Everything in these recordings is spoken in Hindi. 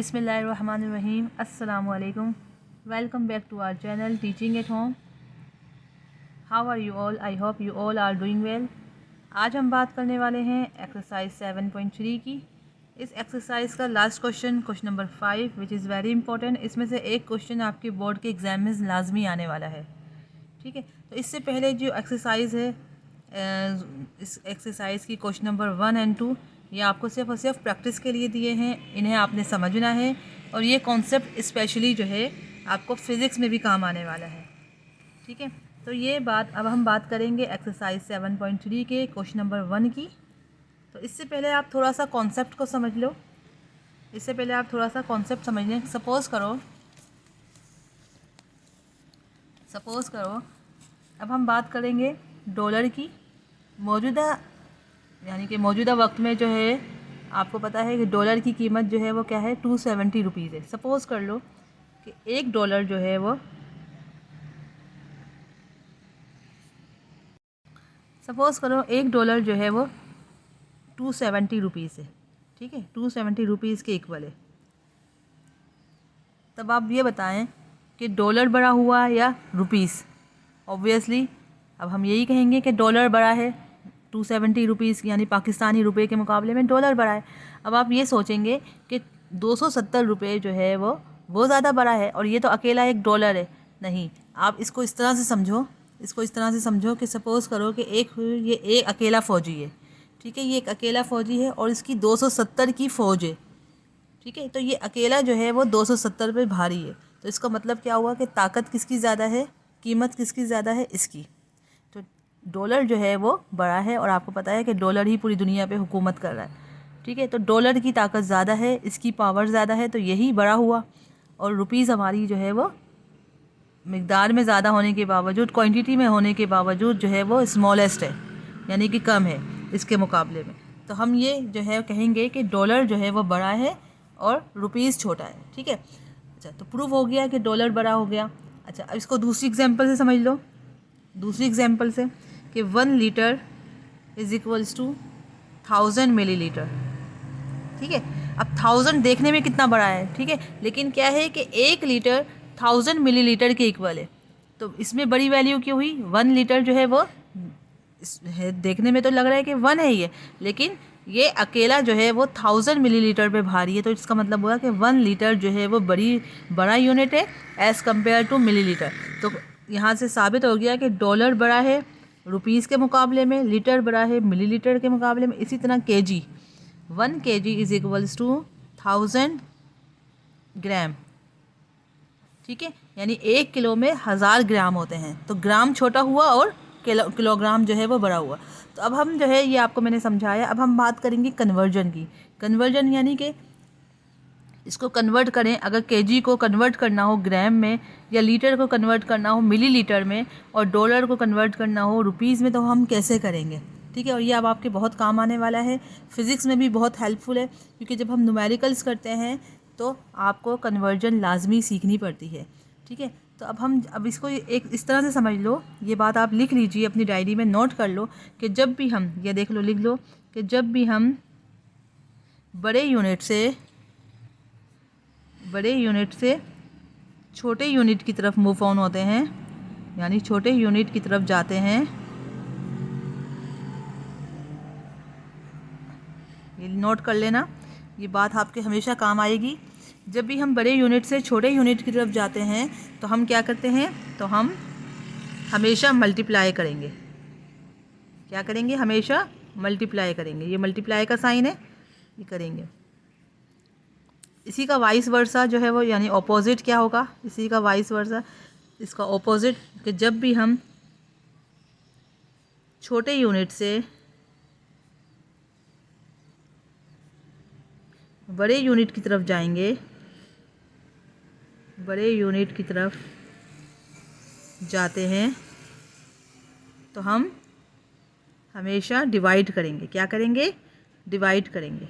बिस्मिल्लाहिर्रहमानिर्रहीम। अस्सलामु अलैकुम। Welcome back to our channel teaching at home. How are you all? I hope you all are doing well. आज हम बात करने वाले हैं एक्सरसाइज 7.3 की। इस एक्सरसाइज का last question number 5 which is very important. इसमें से एक क्वेश्चन आपके बोर्ड के एग्जाम में लाजमी आने वाला है। ठीक है, तो इससे पहले जो एक्सरसाइज है इस एक्सरसाइज की क्वेश्चन नंबर 1 एंड 2 ये आपको सिर्फ और सिर्फ प्रैक्टिस के लिए दिए हैं। इन्हें आपने समझना है और ये कॉन्सेप्ट स्पेशली जो है आपको फिज़िक्स में भी काम आने वाला है। ठीक है, तो ये बात अब हम बात करेंगे एक्सरसाइज 7.3 के क्वेश्चन नंबर 1 की। तो इससे पहले आप थोड़ा सा कॉन्सेप्ट को समझ लो। समझ लें। सपोज़ करो अब हम बात करेंगे डॉलर की। मौजूदा वक्त में जो है आपको पता है कि डॉलर की कीमत जो है वो क्या है, 270 रुपीज़ है। सपोज़ कर लो कि एक डॉलर जो है वो 270 रुपीज़ है। ठीक है, 270 रुपीज़ के इक्वल है। तब आप ये बताएं कि डॉलर बड़ा हुआ या रुपीज़। ऑब्वियसली अब हम यही कहेंगे कि डॉलर बड़ा है। 270 रुपीज़ यानी पाकिस्तानी रुपए के मुकाबले में डॉलर बड़ा है। अब आप ये सोचेंगे कि 270 रुपये जो है वो ज़्यादा बड़ा है और ये तो अकेला एक डॉलर है। नहीं, आप इसको इस तरह से समझो कि सपोज़ करो कि एक अकेला फ़ौजी है। ठीक है, ये एक अकेला फ़ौजी है और इसकी 270 की फ़ौज है। ठीक है, तो ये अकेला जो है वो 270 पे भारी है। तो इसका मतलब क्या हुआ कि ताकत किसकी ज़्यादा है, कीमत किसकी ज़्यादा है, इसकी। तो डॉलर जो है वो बड़ा है और आपको पता है कि डॉलर ही पूरी दुनिया पे हुकूमत कर रहा है। ठीक है, तो डॉलर की ताकत ज़्यादा है, इसकी पावर ज़्यादा है, तो यही बड़ा हुआ। और रुपीज़ हमारी जो है वो मिकदार में ज़्यादा होने के बावजूद, क्वांटिटी में होने के बावजूद जो है वो स्मॉलेस्ट है, यानी कि कम है इसके मुकाबले में। तो हम ये जो है कहेंगे कि डॉलर जो है वो बड़ा है और रुपीज़ छोटा है। ठीक है, अच्छा, तो प्रूव हो गया कि डॉलर बड़ा हो गया। अच्छा, अब इसको दूसरी एग्जांपल से समझ लो। दूसरी एग्जांपल से कि 1 litre is equals to 1000 millilitre. ठीक है, अब 1000 देखने में कितना बड़ा है, ठीक है, लेकिन क्या है कि 1 लीटर 1000 मिलीलीटर के इक्वल है। तो इसमें बड़ी वैल्यू क्यों हुई? 1 लीटर जो है वो देखने में तो लग रहा है कि 1 है ये, लेकिन ये अकेला जो है वो 1000 मिलीलीटर पे भारी है। तो इसका मतलब हुआ कि 1 लीटर जो है वो बड़ा यूनिट है एज़ कम्पेयर टू मिलीलीटर। तो यहाँ से साबित हो गया कि डॉलर बड़ा है रुपीज़ के मुकाबले में, लीटर बड़ा है मिलीलीटर के मुकाबले में। इसी तरह KG, 1 kg is equals to 1000 gram. ठीक है, यानी 1 किलो में 1000 ग्राम होते हैं। तो ग्राम छोटा हुआ और किलोग्राम जो है वो बड़ा हुआ। तो अब हम जो है ये आपको मैंने समझाया। अब हम बात करेंगे कन्वर्जन की। कन्वर्जन यानी कि इसको कन्वर्ट करें, अगर केजी को कन्वर्ट करना हो ग्राम में, या लीटर को कन्वर्ट करना हो मिलीलीटर में, और डॉलर को कन्वर्ट करना हो रुपीज़ में, तो हम कैसे करेंगे? ठीक है, और ये अब आपके बहुत काम आने वाला है। फ़िज़िक्स में भी बहुत हेल्पफुल है, क्योंकि जब हम न्यूमेरिकल्स करते हैं तो आपको कन्वर्जन लाजमी सीखनी पड़ती है। ठीक है, तो अब इसको एक इस तरह से समझ लो। ये बात आप लिख लीजिए, अपनी डायरी में नोट कर लो कि जब भी हम ये लिख लो कि जब भी हम बड़े यूनिट से छोटे यूनिट की तरफ मूव ऑन होते हैं, यानी छोटे यूनिट की तरफ जाते हैं, ये नोट कर लेना, ये बात आपके हमेशा काम आएगी। जब भी हम बड़े यूनिट से छोटे यूनिट की तरफ जाते हैं तो हम क्या करते हैं? तो हम हमेशा मल्टीप्लाई करेंगे। क्या करेंगे? हमेशा मल्टीप्लाई करेंगे। ये मल्टीप्लाई का साइन है, ये करेंगे। इसी का वाइस वर्सा जो है वो, यानी ऑपोजिट क्या होगा? इसी का वाइस वर्सा, इसका ऑपोजिट, कि जब भी हम छोटे यूनिट से बड़े यूनिट की तरफ जाएंगे, बड़े यूनिट की तरफ जाते हैं, तो हम हमेशा डिवाइड करेंगे। क्या करेंगे? डिवाइड करेंगे।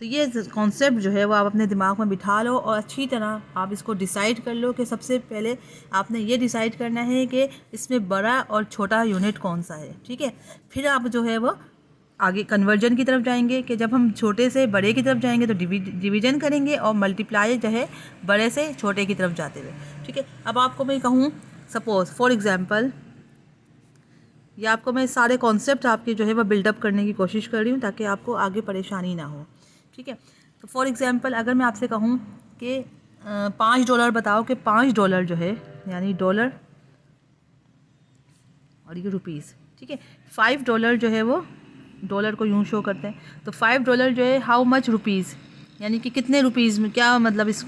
तो ये कॉन्सेप्ट जो है वो आप अपने दिमाग में बिठा लो और अच्छी तरह आप इसको डिसाइड कर लो कि सबसे पहले आपने ये डिसाइड करना है कि इसमें बड़ा और छोटा यूनिट कौन सा है। ठीक है, फिर आप जो है वो आगे कन्वर्जन की तरफ जाएंगे कि जब हम छोटे से बड़े की तरफ जाएंगे तो डिवीजन करेंगे और मल्टीप्लाई जो है बड़े से छोटे की तरफ जाते हुए। ठीक है, अब आपको मैं कहूँ सपोज़ फॉर एग्ज़ाम्पल, ये आपको मैं सारे कॉन्सेप्ट आपके जो है वो बिल्डअप करने की कोशिश कर रही हूँ ताकि आपको आगे परेशानी ना हो। ठीक है, तो फॉर एग्ज़ाम्पल अगर मैं आपसे कहूँ कि $5 बताओ कि $5 जो है यानी डॉलर और ये रुपीज़। ठीक है, $5 जो है वो डॉलर को यूँ शो करते हैं, तो $5 जो है हाउ मच रुपीज़, यानी कि कितने रुपीज़ में, क्या मतलब इस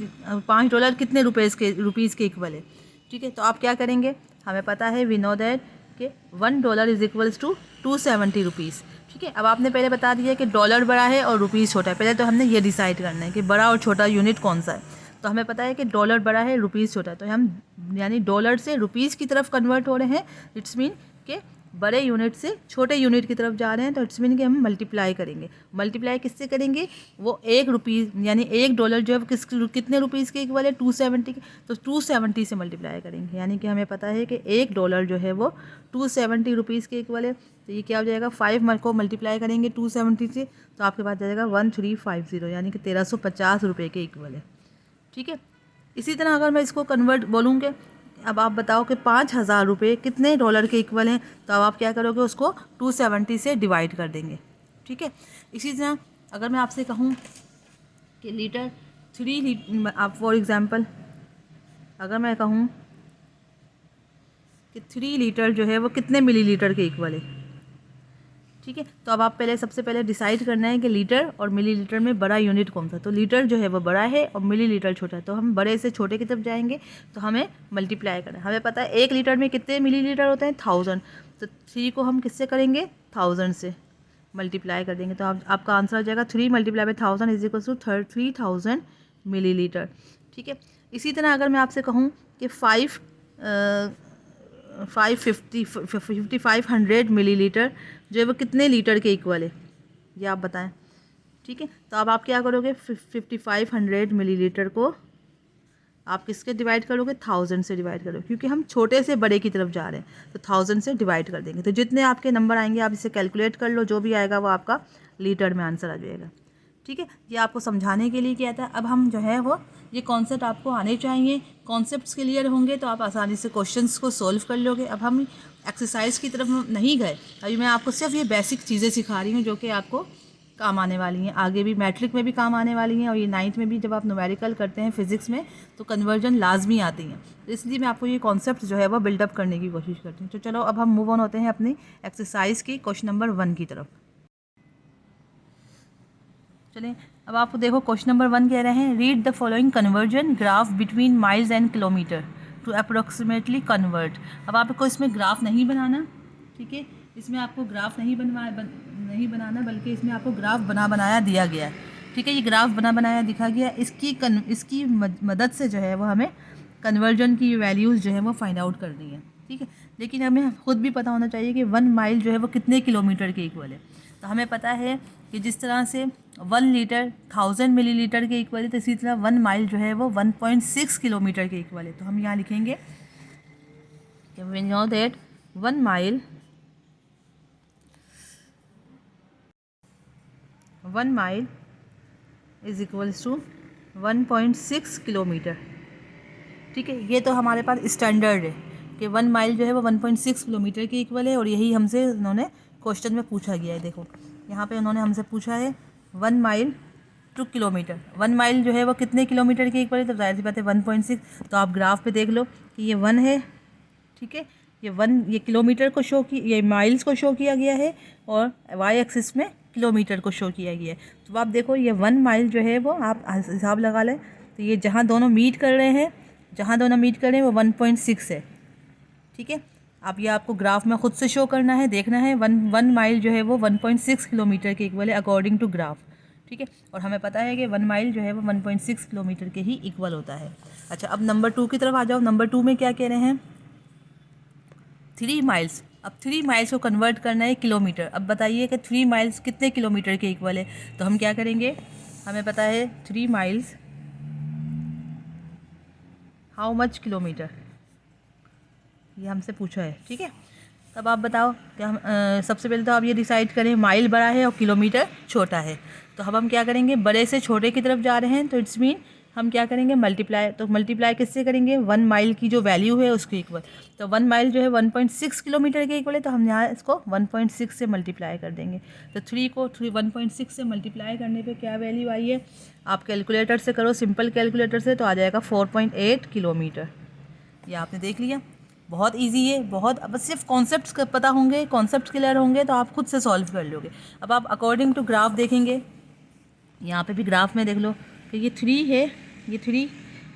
$5 कितने रुपीज़ के इक्वल है। ठीक है, तो आप क्या करेंगे, हमें पता है वी नो दैट कि $1 इज़ इक्वल्स टू 270 रुपीज़। ठीक है, अब आपने पहले बता दिया कि डॉलर बड़ा है और रुपीज़ छोटा है। पहले तो हमने ये डिसाइड करना है कि बड़ा और छोटा यूनिट कौन सा है। तो हमें पता है कि डॉलर बड़ा है, रुपीज़ छोटा है, तो हम यानी डॉलर से रुपीज़ की तरफ कन्वर्ट हो रहे हैं। इट्स मीन कि बड़े यूनिट से छोटे यूनिट की तरफ जा रहे हैं, तो इट्स मीन कि हम मल्टीप्लाई करेंगे। मल्टीप्लाई किससे करेंगे, वो $1 यानी $1 जो है कितने रुपीज़ के इक्वल है, 270 के, तो 270 से मल्टीप्लाई करेंगे। यानी कि हमें पता है कि $1 जो है वो 270 रुपीज़ के इक्वल है। तो ये क्या हो जाएगा, 5 को मल्टीप्लाई करेंगे 270 से, तो आपके पास जाएगा 1350, यानी कि 1350 रुपये के इक्वल है। ठीक है, इसी तरह अगर मैं इसको कन्वर्ट बोलूँगे, अब आप बताओ कि 5000 रुपये कितने डॉलर के इक्वल हैं, तो अब आप क्या करोगे, उसको 270 से डिवाइड कर देंगे। ठीक है, इसी तरह अगर मैं आपसे कहूँ कि लीटर 3 आप फॉर एग्ज़ाम्पल अगर मैं कहूँ कि 3 लीटर जो है वो कितने मिलीलीटर के इक्वल है। ठीक है, तो अब आप सबसे पहले डिसाइड करना है कि लीटर और मिलीलीटर में बड़ा यूनिट कौन सा। तो लीटर जो है वो बड़ा है और मिलीलीटर छोटा है, तो हम बड़े से छोटे की तरफ जाएंगे, तो हमें मल्टीप्लाई करना है। हमें पता है 1 लीटर में कितने मिलीलीटर होते हैं, 1000। तो 3 को हम किससे करेंगे, 1000 से मल्टीप्लाई कर देंगे, तो आपका आंसर आ जाएगा 3 multiply by 1000 is equal to 3000 millilitre. ठीक है, इसी तरह अगर मैं आपसे कहूँ कि 5500 मिलीलीटर जो है वो कितने लीटर के इक्वल है, ये आप बताएं। ठीक है, तो अब आप क्या करोगे, 5500 मिलीलीटर को आप किसके डिवाइड करोगे, 1000 से डिवाइड करोगे, क्योंकि हम छोटे से बड़े की तरफ जा रहे हैं, तो 1000 से डिवाइड कर देंगे। तो जितने आपके नंबर आएंगे आप इसे कैलकुलेट कर लो, जो भी आएगा वो आपका लीटर में आंसर आ जाएगा। ठीक है, ये आपको समझाने के लिए किया था। अब हम जो है वो ये कॉन्सेप्ट आपको आने चाहिए, कॉन्सेप्ट्स क्लियर होंगे तो आप आसानी से क्वेश्चंस को सॉल्व कर लोगे। अब हम एक्सरसाइज की तरफ नहीं गए, अभी मैं आपको सिर्फ ये बेसिक चीज़ें सिखा रही हूँ जो कि आपको काम आने वाली हैं, आगे भी मैट्रिक में भी काम आने वाली हैं, और ये 9th में भी जब आप न्यूमेरिकल करते हैं फिजिक्स में तो कन्वर्जन लाजमी आती हैं। तो इसलिए मैं आपको ये कॉन्सेप्ट जो है वो बिल्डअप करने की कोशिश करती हूँ। तो चलो अब हम मूव ऑन होते हैं अपनी एक्सरसाइज की क्वेश्चन नंबर 1 की तरफ। चलें, अब आपको देखो क्वेश्चन नंबर 1 कह रहे हैं, read the following conversion graph between miles and kilometre to approximately convert. अब आपको इसमें ग्राफ नहीं बनाना, ठीक है, इसमें आपको ग्राफ नहीं बनाना, बल्कि इसमें आपको ग्राफ बनाया दिया गया है। ठीक है, ये ग्राफ बनाया दिखा गया, इसकी मदद से जो है वो हमें कन्वर्जन की वैल्यूज़ जो है वो फाइंड आउट करनी है। ठीक है, लेकिन हमें खुद भी पता होना चाहिए कि 1 माइल जो है वो कितने किलोमीटर के इक्वल है। तो हमें पता है कि जिस तरह से 1 लीटर 1000 मिलीलीटर के इक्वल है, तो इसी तरह 1 माइल जो है वो 1.6 किलोमीटर के इक्वल है। तो हम यहाँ लिखेंगे कि we know that 1 mile is equals to 1.6 kilometre. ठीक है, ये तो हमारे पास स्टैंडर्ड है कि 1 माइल जो है वो 1.6 किलोमीटर के इक्वल है, और यही हमसे उन्होंने क्वेश्चन में पूछा गया है। देखो यहाँ पे उन्होंने हमसे पूछा है 1 माइल टू किलोमीटर, 1 माइल जो है वो कितने किलोमीटर के इक्वल है, तो जाहिर सी बात है 1.6। तो आप ग्राफ पे देख लो कि ये 1 है, ठीक है, ये किलोमीटर को ये माइल्स को शो किया गया है, और वाई एक्सिस में किलोमीटर को शो किया गया है। तो आप देखो ये 1 माइल जो है वो आप हिसाब लगा लें, तो ये जहाँ दोनों मीट कर रहे हैं वो 1.6 है। ठीक है, अब ये आपको ग्राफ में खुद से शो करना है, देखना है 1 माइल जो है वो 1.6 किलोमीटर के इक्वल है अकॉर्डिंग टू ग्राफ। ठीक है, और हमें पता है कि 1 माइल जो है वो 1.6 किलोमीटर के ही इक्वल होता है। अच्छा, अब नंबर 2 की तरफ आ जाओ। नंबर 2 में क्या कह रहे हैं, 3 माइल्स। अब 3 माइल्स को कन्वर्ट करना है किलोमीटर। अब बताइए कि 3 माइल्स कितने किलोमीटर के इक्वल है। तो हम क्या करेंगे, हमें पता है 3 माइल्स हाउ मच किलोमीटर, ये हमसे पूछा है। ठीक है, तब आप बताओ कि हम सबसे पहले तो आप ये डिसाइड करें माइल बड़ा है और किलोमीटर छोटा है। तो अब हम क्या करेंगे, बड़े से छोटे की तरफ जा रहे हैं तो इट्स मीन हम क्या करेंगे मल्टीप्लाई। तो मल्टीप्लाई किससे करेंगे, 1 माइल की जो वैल्यू है उसके इक्वल। तो 1 माइल जो है 1.6 किलोमीटर के इक्वल है, तो हम यहाँ इसको 1.6 से मल्टीप्लाई कर देंगे। तो 3 को 1.6 से मल्टीप्लाई करने पे क्या वैल्यू आई है, आप कैलकुलेटर से करो, सिंपल कैलकुलेटर से, तो आ जाएगा 4.8 किलोमीटर। ये आपने देख लिया, बहुत इजी है, बहुत। अब सिर्फ कॉन्सेप्ट्स पता होंगे, कॉन्सेप्ट क्लियर होंगे तो आप खुद से सॉल्व कर लोगे। अब आप अकॉर्डिंग टू ग्राफ देखेंगे, यहाँ पे भी ग्राफ में देख लो कि ये 3 है, ये 3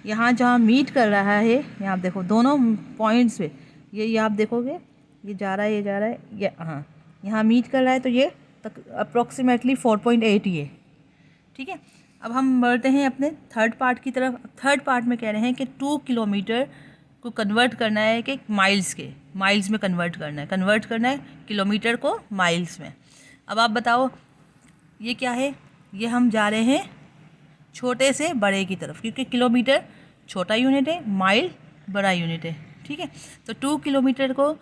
यहाँ जहाँ मीट कर रहा है, यहाँ आप देखो दोनों पॉइंट्स पे, ये आप देखोगे ये जा रहा है, ये जा रहा है, ये हाँ यहाँ मीट कर रहा है, तो ये तक अप्रॉक्सीमेटली 4.8 ही है। ठीक है, अब हम बढ़ते हैं अपने थर्ड पार्ट की तरफ। थर्ड पार्ट में कह रहे हैं कि 2 किलोमीटर को कन्वर्ट करना है कि माइल्स में कन्वर्ट करना है किलोमीटर को माइल्स में। अब आप बताओ ये क्या है, ये हम जा रहे हैं छोटे से बड़े की तरफ, क्योंकि किलोमीटर छोटा यूनिट है, माइल बड़ा यूनिट है। ठीक है, तो 2 किलोमीटर को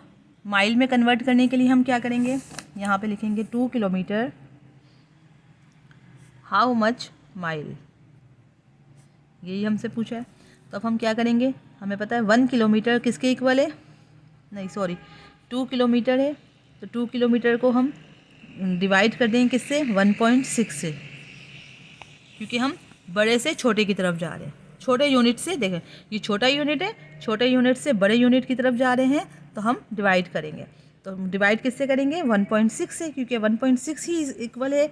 माइल में कन्वर्ट करने के लिए हम क्या करेंगे, यहाँ पे लिखेंगे 2 किलोमीटर हाउ मच माइल, यही हमसे पूछा है। तो अब हम क्या करेंगे, हमें पता है 1 किलोमीटर किसके इक्वल है, नहीं सॉरी 2 किलोमीटर है, तो 2 किलोमीटर को हम डिवाइड कर देंगे किससे, 1.6 से, क्योंकि हम बड़े से छोटे की तरफ जा रहे हैं, छोटे यूनिट से। देखें ये छोटा यूनिट है, छोटे यूनिट से बड़े यूनिट की तरफ जा रहे हैं, तो हम डिवाइड करेंगे। तो डिवाइड किससे करेंगे, 1.6 से, क्योंकि 1.6 ही इक्वल है,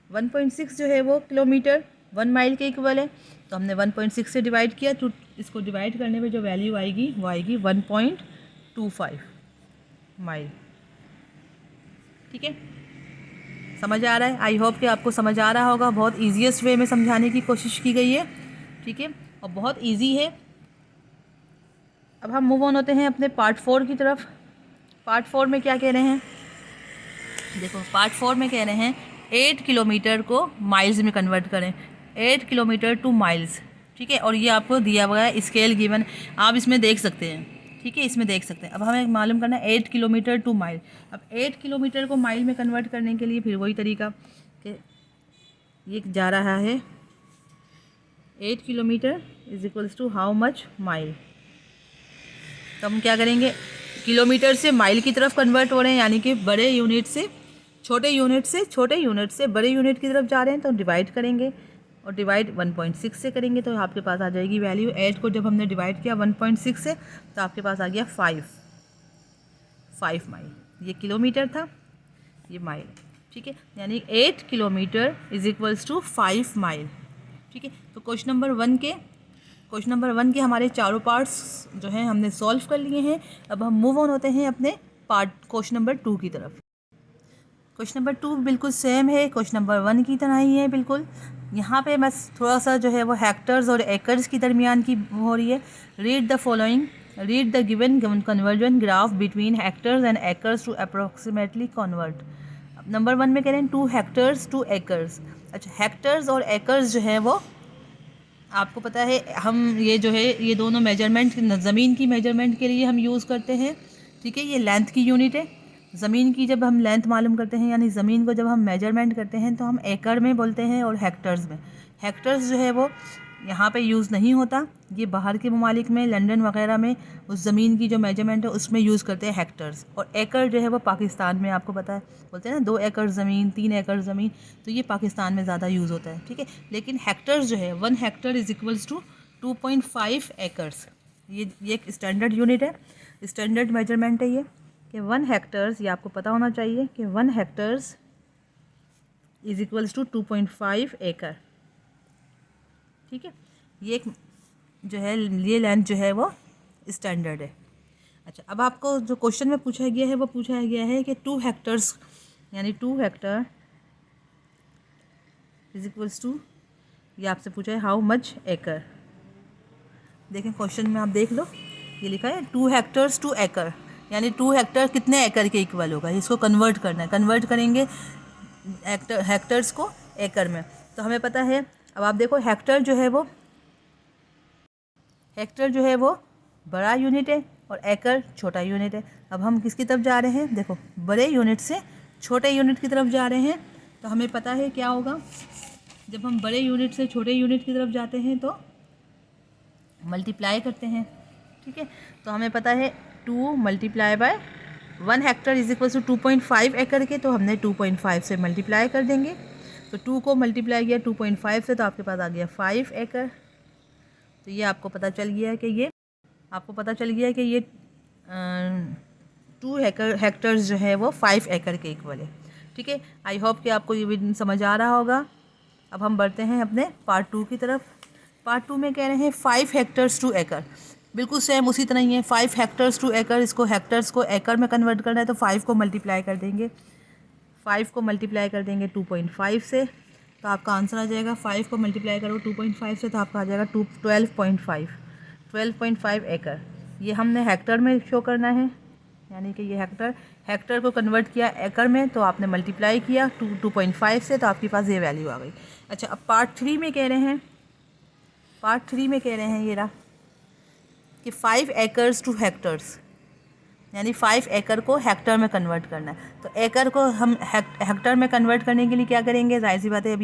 1.6 जो है वो किलोमीटर 1 माइल के इक्वल है। तो हमने 1.6 से डिवाइड किया, तो इसको डिवाइड करने में जो वैल्यू आएगी वो आएगी 1.25 माइल। ठीक है, समझ आ रहा है, आई होप कि आपको समझ आ रहा होगा। बहुत ईजीएस्ट वे में समझाने की कोशिश की गई है। ठीक है, और बहुत इजी है। अब हम मूव ऑन होते हैं अपने पार्ट 4 की तरफ। पार्ट 4 में क्या कह रहे हैं, देखो पार्ट 4 में कह रहे हैं 8 किलोमीटर को माइल्स में कन्वर्ट करें, 8 किलोमीटर टू माइल्स। ठीक है, और ये आपको दिया हुआ है, स्केल गिवन, आप इसमें देख सकते हैं। ठीक है, इसमें देख सकते हैं। अब हमें मालूम करना है 8 किलोमीटर टू माइल। अब 8 किलोमीटर को माइल में कन्वर्ट करने के लिए फिर वही तरीका कि ये जा रहा है 8 kilometre is equals to how much mile. तो हम क्या करेंगे, किलोमीटर से माइल की तरफ कन्वर्ट हो रहे हैं, यानी कि बड़े यूनिट से छोटे यूनिट से बड़े यूनिट की तरफ जा रहे हैं, तो डिवाइड करेंगे, और डिवाइड 1.6 से करेंगे, तो आपके पास आ जाएगी वैल्यू। 8 को जब हमने डिवाइड किया 1.6 से, तो आपके पास आ गया 5 माइल। ये किलोमीटर था, ये माइल। ठीक है, यानी 8 kilometre is equals to 5 mile. ठीक है, तो क्वेश्चन नंबर 1 के हमारे चारों पार्ट्स जो हैं हमने सॉल्व कर लिए हैं। अब हम मूव ऑन होते हैं अपने क्वेश्चन नंबर 2 की तरफ। क्वेश्चन नंबर 2 बिल्कुल सेम है, क्वेश्चन नंबर 1 की तरह ही है बिल्कुल। यहाँ पे बस थोड़ा सा जो है वो हेक्टर्स और एकर्स की दरमियान की हो रही है। Read the given conversion graph between hectares and acres to approximately convert. Number 1 में कह रहे हैं 2 हेक्टर्स 2 एकर्स। अच्छा, हेक्टर्स और एकर्स जो है वो आपको पता है, हम ये जो है ये दोनों मेजरमेंट, ज़मीन की मेजरमेंट के लिए हम यूज़ करते हैं। ठीक है, ये लेंथ की यूनिट है। ज़मीन की जब हम लेंथ मालूम करते हैं, यानी ज़मीन को जब हम मेजरमेंट करते हैं, तो हम एकड़ में बोलते हैं, और हेक्टर्स में। हेक्टर्स जो है वो यहाँ पे यूज़ नहीं होता, ये बाहर के ममालिक में, लंदन वगैरह में उस ज़मीन की जो मेजरमेंट है उसमें यूज़ करते हैं हेक्टर्स। और एकड़ जो है वो पाकिस्तान में, आपको पता है, बोलते हैं ना 2 एकड़ ज़मीन, 3 एकड़ ज़मीन, तो ये पाकिस्तान में ज़्यादा यूज़ होता है। ठीक है, लेकिन हेक्टर्स जो है 1 hectare is equals to 2.5 acres. ये एक स्टैंडर्ड यूनिट है, स्टैंडर्ड मेजरमेंट है ये, कि 1 हेक्टर्स, ये आपको पता होना चाहिए कि 1 हेक्टर्स इज़ इक्वल्स टू 2.5 एकड़। ठीक है, ये एक जो है ये लेंथ जो है वो स्टैंडर्ड है। अच्छा, अब आपको जो क्वेश्चन में पूछा गया है वो पूछा गया है कि 2 हेक्टर्स, यानी 2 हेक्टर इज इक्वल्स टू, ये आपसे पूछा है हाउ मच एकड़। देखें क्वेश्चन में आप देख लो, ये लिखा है 2 हेक्टर्स 2 एकड़, यानी 2 हेक्टर कितने एकड़ के इक्वल होगा, इसको कन्वर्ट करना है। कन्वर्ट करेंगे हेक्टर्स को एकड़ में, तो हमें पता है। अब आप देखो हेक्टर जो है वो बड़ा यूनिट है, और एकड़ छोटा यूनिट है। अब हम किसकी तरफ जा रहे हैं, देखो बड़े यूनिट से छोटे यूनिट की तरफ जा रहे हैं। तो हमें पता है क्या होगा, जब हम बड़े यूनिट से छोटे यूनिट की तरफ जाते हैं तो मल्टीप्लाई करते हैं। ठीक है, तो हमें पता है 2 multiply by 1 hectare is equal to 2.5 एकड़ के, तो हमने 2.5 से मल्टीप्लाई कर देंगे। तो 2 को मल्टीप्लाई किया 2.5 से, तो आपके पास आ गया 5 एकड़। तो ये आपको पता चल गया है कि ये 2 हेक्टर्स जो है वो 5 एकड़ के इक्वल है। ठीक है, आई होप कि आपको ये भी समझ आ रहा होगा। अब हम बढ़ते हैं अपने पार्ट 2 की तरफ। पार्ट 2 में कह रहे हैं 5 हेक्टर्स टू एकड़, बिल्कुल सेम उसी तरह ही है। 5 हेक्टर्स टू एकड़, इसको हेक्टर्स को एकड़ में कन्वर्ट करना है तो 5 को मल्टीप्लाई कर देंगे। 5 को मल्टीप्लाई कर देंगे 2.5 से, तो आपका आंसर आ जाएगा 5 को मल्टीप्लाई करो 2.5 से, तो आपका आ जाएगा 12.5 एकड़। ये हमने हेक्टर में शो करना है, यानी कि ये हेक्टर को कन्वर्ट किया एकड़ में, तो आपने मल्टीप्लाई किया 2.5 से, तो आपके पास ये वैल्यू आ गई। अच्छा, अब पार्ट 3 में कह रहे हैं ये रहा कि 5 एकर्स टू हेक्टर्स, यानी 5 एकड़ को हेक्टर में कन्वर्ट करना है। तो एकड़ को हम हेक्टर में कन्वर्ट करने के लिए क्या करेंगे, जाहिर सी बात है, अब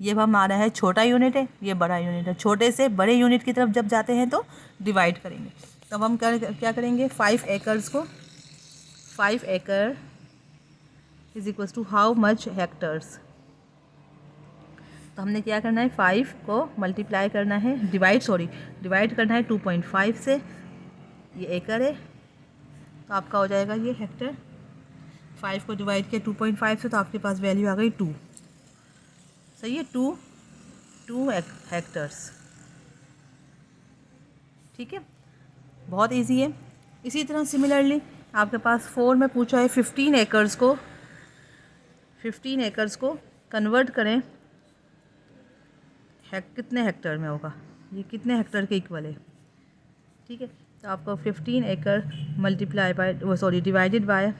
ये हमारा है छोटा यूनिट है, ये बड़ा यूनिट है। छोटे से बड़े यूनिट की तरफ जब जाते हैं तो डिवाइड करेंगे। तब हम क्या करेंगे, 5 एकर्स को 5 एकड़ is equal to how much hectares. तो हमने क्या करना है, 5 को मल्टीप्लाई करना है, डिवाइड करना है 2.5 से। ये एकड़ है, तो आपका हो जाएगा ये हेक्टर। 5 को डिवाइड किया 2.5 से, तो आपके पास वैल्यू आ गई 2। सही है, 2 हेक्टर्स। ठीक है, बहुत इजी है। इसी तरह सिमिलरली आपके पास 4 में पूछा है 15 एकर्स को कन्वर्ट करें कितने हेक्टर में होगा, ये कितने हेक्टर के इक्वल है। ठीक है, तो आपको 15 एकड़ डिवाइडेड बाय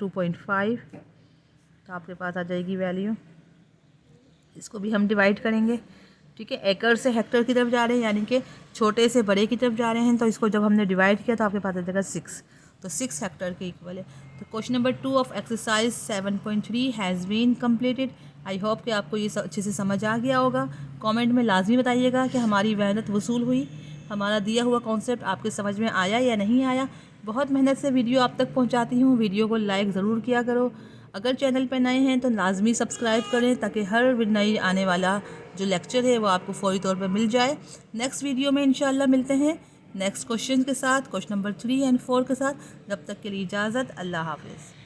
2.5, तो आपके पास आ जाएगी वैल्यू। इसको भी हम डिवाइड करेंगे। ठीक है, एकड़ से हेक्टर की तरफ जा रहे हैं, यानी कि छोटे से बड़े की तरफ जा रहे हैं, तो इसको जब हमने डिवाइड किया तो आपके पास आ जाएगा 6, तो 6 हेक्टर के इक्वल है। तो question number 2 of exercise 7.3 has been completed. I hope कि आपको ये अच्छे से समझ आ गया होगा। कमेंट में लाजमी बताइएगा कि हमारी मेहनत वसूल हुई, हमारा दिया हुआ कॉन्सेप्ट आपके समझ में आया या नहीं आया। बहुत मेहनत से वीडियो आप तक पहुंचाती हूँ, वीडियो को लाइक ज़रूर किया करो। अगर चैनल पर नए हैं तो लाजमी सब्सक्राइब करें, ताकि हर नई आने वाला जो लेक्चर है वो आपको फौरी तौर पर मिल जाए। नेक्स्ट वीडियो में इंशाल्लाह मिलते हैं नेक्स्ट क्वेश्चन के साथ, क्वेश्चन नंबर 3 और 4 के साथ। जब तक के लिए इजाज़त, अल्लाह हाफ़िज़।